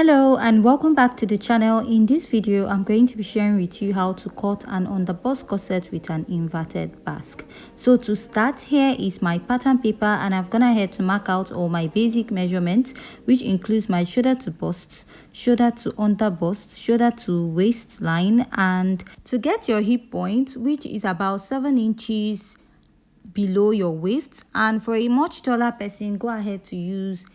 Hello and welcome back to the channel. In this video I'm going to be sharing with you how to cut an underbust corset with an inverted basque. So to start, here is my pattern paper and I've gone ahead to mark out all my basic measurements, which includes my shoulder to bust, shoulder to underbust, shoulder to waistline, and to get your hip point, which is about 7 inches below your waist. And for a much taller person, go ahead to use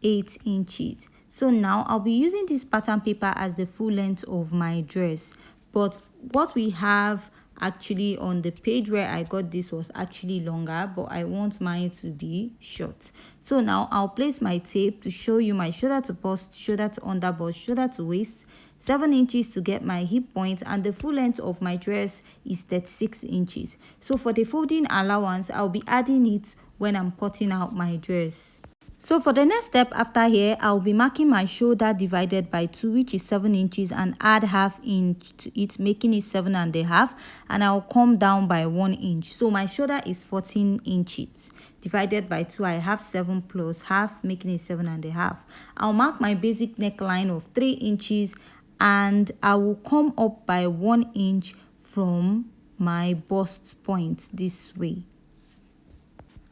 8 inches. So now I'll be using this pattern paper as the full length of my dress, but what we have actually on the page where I got this was actually longer, but I want mine to be short. So now I'll place my tape to show you my shoulder to bust, shoulder to underbust, shoulder to waist, 7 inches to get my hip point, and the full length of my dress is 36 inches. So for the folding allowance, I'll be adding it when I'm cutting out my dress. So for the next step after here, I'll be marking my shoulder divided by 2, which is 7 inches, and add ½ inch to it, making it 7.5, and I'll come down by 1 inch. So my shoulder is 14 inches. Divided by 2, I have 7 plus half, making it 7.5. I'll mark my basic neckline of 3 inches, and I will come up by 1 inch from my bust point this way.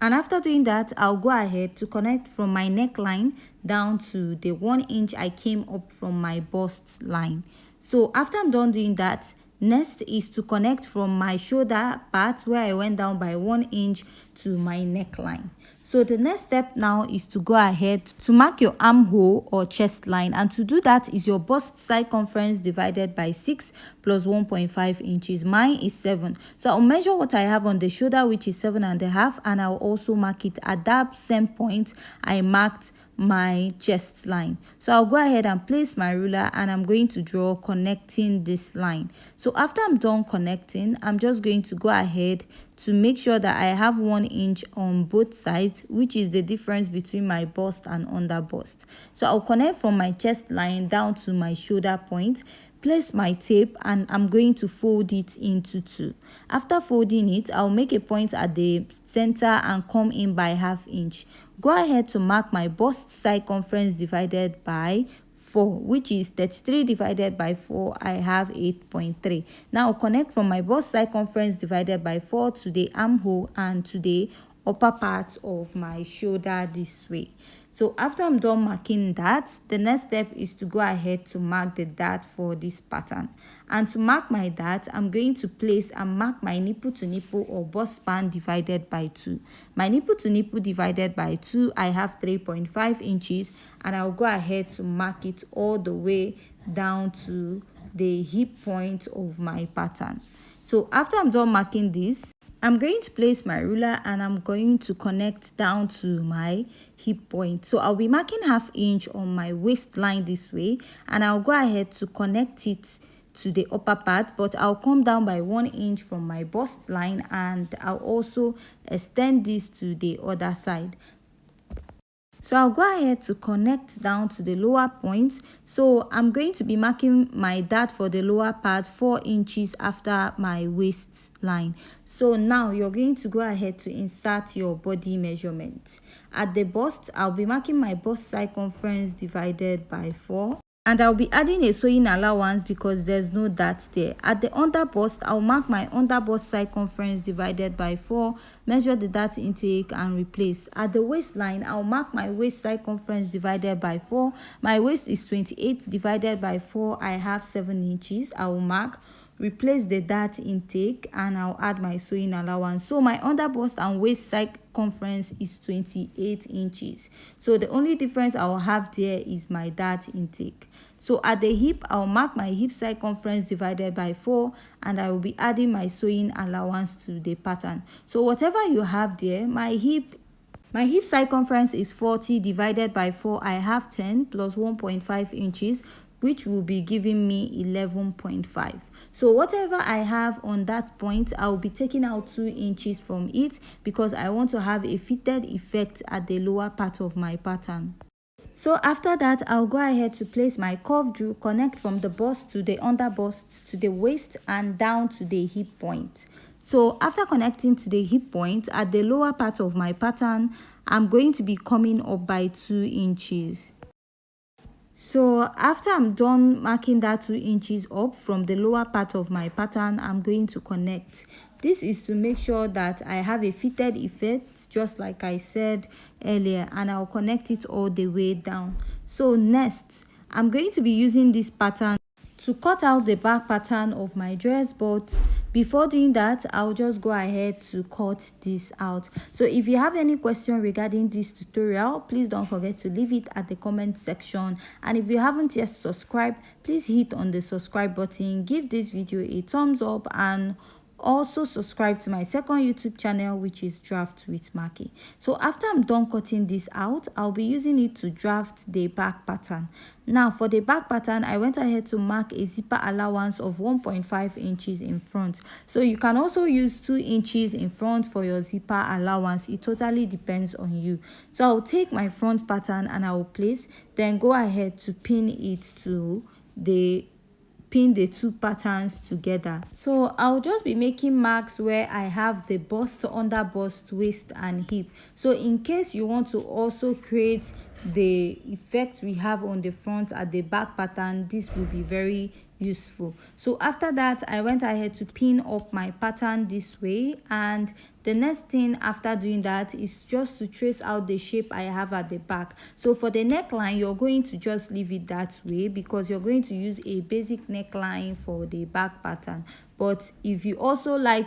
And after doing that, I'll go ahead to connect from my neckline down to the 1 inch I came up from my bust line. So after I'm done doing that, next is to connect from my shoulder part where I went down by 1 inch to my neckline. So the next step now is to go ahead to mark your armhole or chest line, and to do that is your bust circumference divided by 6 plus 1.5 inches. Mine is 7. So I'll measure what I have on the shoulder, which is 7.5, and I'll also mark it at that same point I marked my chest line. So I'll go ahead and place my ruler, and I'm going to draw connecting this line. So after I'm done connecting, I'm just going to go ahead to make sure that I have 1 inch on both sides, which is the difference between my bust and underbust. So I'll connect from my chest line down to my shoulder point, place my tape, and I'm going to fold it into 2. After folding it, I'll make a point at the center and come in by ½ inch. Go ahead to mark my bust circumference divided by 4, which is 33 divided by 4. I have 8.3. Now connect from my bust circumference divided by 4 to the armhole and to the upper part of my shoulder this way. So after I'm done marking that, the next step is to go ahead to mark the dart for this pattern. And to mark my dart, I'm going to place and mark my nipple to nipple or bust span divided by 2. My nipple to nipple divided by 2, I have 3.5 inches, and I'll go ahead to mark it all the way down to the hip point of my pattern. So after I'm done marking this, I'm going to place my ruler and I'm going to connect down to my hip point. So I'll be marking ½ inch on my waistline this way, and I'll go ahead to connect it to the upper part, but I'll come down by 1 inch from my bust line, and I'll also extend this to the other side. So I'll go ahead to connect down to the lower point. So I'm going to be marking my dart for the lower part 4 inches after my waistline. So now you're going to go ahead to insert your body measurement. At the bust, I'll be marking my bust circumference divided by 4. And I'll be adding a sewing allowance because there's no dart there. At the underbust, I'll mark my underbust circumference divided by 4, measure the dart intake and replace. At the waistline, I'll mark my waist circumference divided by 4. My waist is 28 divided by 4. I have 7 inches. I will mark, replace the dart intake, and I'll add my sewing allowance. So my underbust and waist circumference is 28 inches. So the only difference I'll have there is my dart intake. So at the hip, I'll mark my hip circumference divided by 4, and I will be adding my sewing allowance to the pattern. So whatever you have there, my hip circumference is 40 divided by 4. I have 10 plus 1.5 inches, which will be giving me 11.5. So whatever I have on that point, I will be taking out 2 inches from it because I want to have a fitted effect at the lower part of my pattern. So after that, I'll go ahead to place my curved drew, connect from the bust to the underbust to the waist and down to the hip point. So after connecting to the hip point at the lower part of my pattern, I'm going to be coming up by 2 inches. So after I'm done marking that 2 inches up from the lower part of my pattern, I'm going to connect. This is to make sure that I have a fitted effect, just like I said earlier, and I'll connect it all the way down. So next, I'm going to be using this pattern to cut out the back pattern of my dress, but before doing that, I'll just go ahead to cut this out. So if you have any question regarding this tutorial, please don't forget to leave it at the comment section, and if you haven't yet subscribed, please hit on the subscribe button, give this video a thumbs up, and also subscribe to my second YouTube channel, which is Draft with Maki. So after I'm done cutting this out, I'll be using it to draft the back pattern. Now for the back pattern, I went ahead to mark a zipper allowance of 1.5 inches in front. So you can also use 2 inches in front for your zipper allowance. It totally depends on you. So I'll take my front pattern and I will place, then go ahead to pin the 2 patterns together. So I'll just be making marks where I have the bust, under bust, waist and hip. So in case you want to also create the effect we have on the front at the back pattern, this will be very useful. So after that, I went ahead to pin up my pattern this way, and the next thing after doing that is just to trace out the shape I have at the back. So for the neckline, you're going to just leave it that way because you're going to use a basic neckline for the back pattern. But if you also like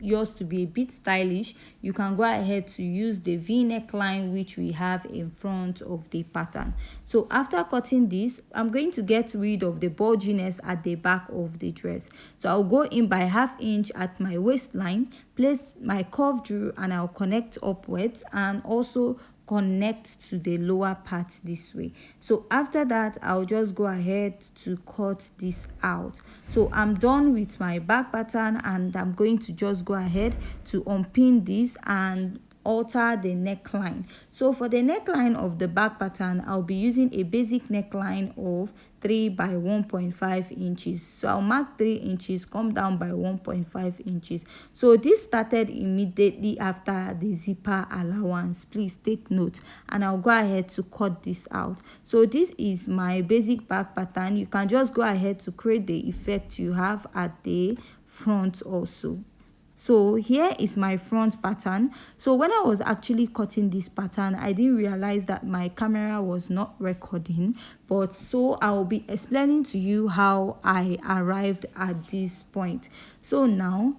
yours to be a bit stylish, you can go ahead to use the V neckline which we have in front of the pattern. So after cutting this, I'm going to get rid of the bulginess at the back of the dress. So I'll go in by 1/2 inch at my waistline, place my curve drew, and I'll connect upwards and also connect to the lower part this way. So after that, I'll just go ahead to cut this out. So I'm done with my back pattern, and I'm going to just go ahead to unpin this and alter the neckline. So for the neckline of the back pattern, I'll be using a basic neckline of 3 by 1.5 inches. So I'll mark 3 inches, come down by 1.5 inches. So this started immediately after the zipper allowance. Please take note, and I'll go ahead to cut this out. So this is my basic back pattern. You can just go ahead to create the effect you have at the front also. So here is my front pattern. So when I was actually cutting this pattern, I didn't realize that my camera was not recording, but so I will be explaining to you how I arrived at this point. So now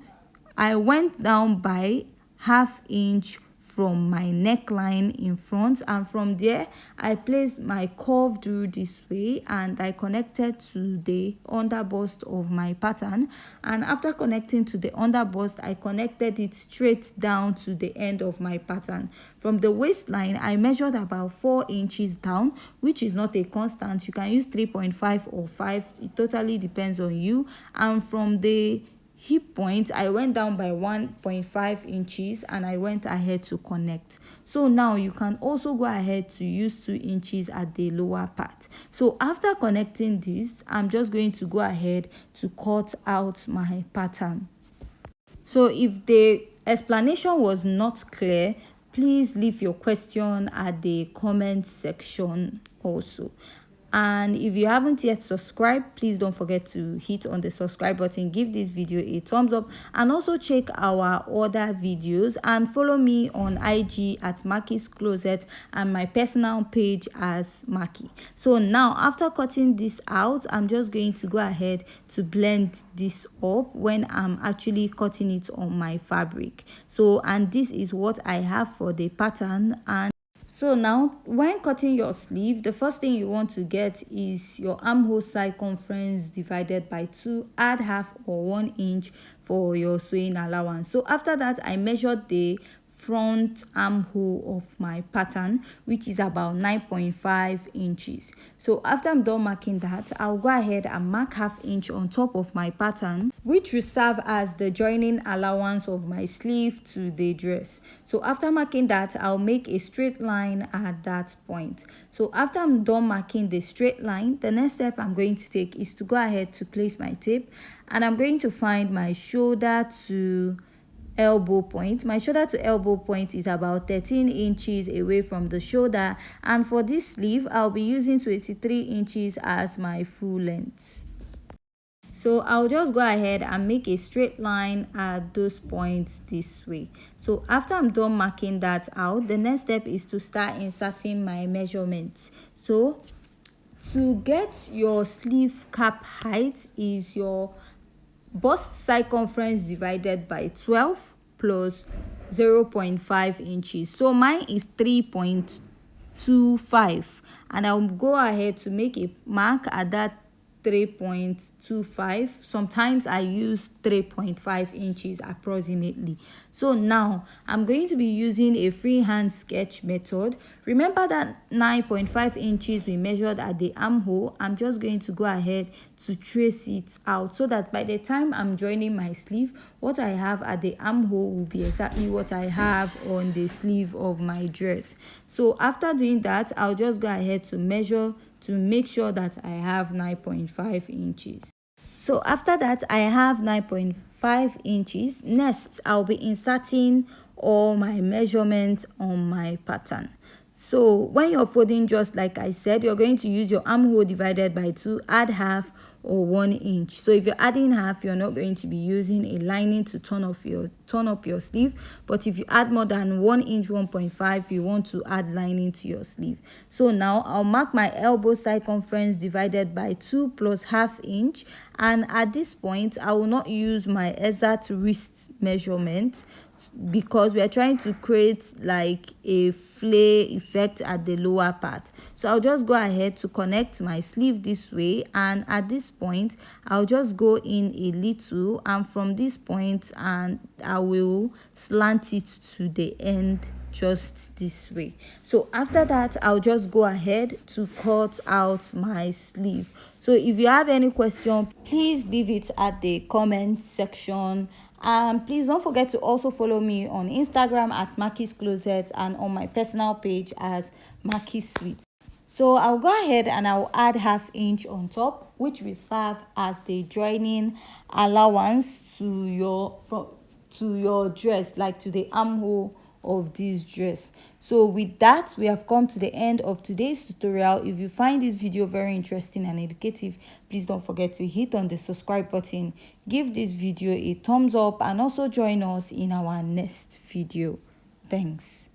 I went down by 1/2 inch from my neckline in front, and from there I placed my curve drew this way, and I connected to the underbust of my pattern. And after connecting to the underbust, I connected it straight down to the end of my pattern. From the waistline, I measured about 4 inches down, which is not a constant. You can use 3.5 or 5, it totally depends on you. And from the hip point, I went down by 1.5 inches and I went ahead to connect. So now you can also go ahead to use 2 inches at the lower part. So after connecting this, I'm just going to go ahead to cut out my pattern. So if the explanation was not clear, please leave your question at the comment section also. And if you haven't yet subscribed, please don't forget to hit on the subscribe button, give this video a thumbs up, and also check our other videos, and follow me on IG at Maki's Closet and my personal page as Maki. So now after cutting this out, I'm just going to go ahead to blend this up when I'm actually cutting it on my fabric. So, and this is what I have for the pattern. And so now when cutting your sleeve, the first thing you want to get is your armhole circumference divided by 2, add 1/2 or 1 inch for your sewing allowance. So after that, I measured the front armhole of my pattern, which is about 9.5 inches. So after I'm done marking that, I'll go ahead and mark 1/2 inch on top of my pattern, which will serve as the joining allowance of my sleeve to the dress. So after marking that, I'll make a straight line at that point. So after I'm done marking the straight line, the next step I'm going to take is to go ahead to place my tape, and I'm going to find my shoulder to elbow point. My shoulder to elbow point is about 13 inches away from the shoulder, and for this sleeve I'll be using 23 inches as my full length. So I'll just go ahead and make a straight line at those points this way. So after I'm done marking that out, the next step is to start inserting my measurements. So to get your sleeve cap height is your bust circumference divided by 12 plus 0.5 inches. So mine is 3.25, and I'll go ahead to make a mark at that 3.25. Sometimes I use 3.5 inches approximately. So now I'm going to be using a freehand sketch method. Remember that 9.5 inches we measured at the armhole. I'm just going to go ahead to trace it out so that by the time I'm joining my sleeve, what I have at the armhole will be exactly what I have on the sleeve of my dress. So after doing that, I'll just go ahead to measure to make sure that I have 9.5 inches. So after that, I have 9.5 inches. Next, I'll be inserting all my measurements on my pattern. So when you're folding, just like I said, you're going to use your armhole divided by 2, add half or 1 inch. So if you're adding half, you're not going to be using a lining to turn up your sleeve. But if you add more than 1 inch, 1.5, you want to add lining to your sleeve. So now I'll mark my elbow circumference divided by 2 plus half inch. And at this point, I will not use my exact wrist measurement because we are trying to create like a flare effect at the lower part. So I'll just go ahead to connect my sleeve this way, and at this point I'll just go in a little, and from this point and I will slant it to the end just this way. So after that, I'll just go ahead to cut out my sleeve. So if you have any question, please leave it at the comment section. Please don't forget to also follow me on Instagram at Maki's Closet and on my personal page as Maki's Sweet. So I'll go ahead and I'll add half inch on top, which will serve as the joining allowance to your dress, like to the armhole of this dress. So with that, we have come to the end of today's tutorial. If you find this video very interesting and educative, please don't forget to hit on the subscribe button, give this video a thumbs up, and also join us in our next video. Thanks.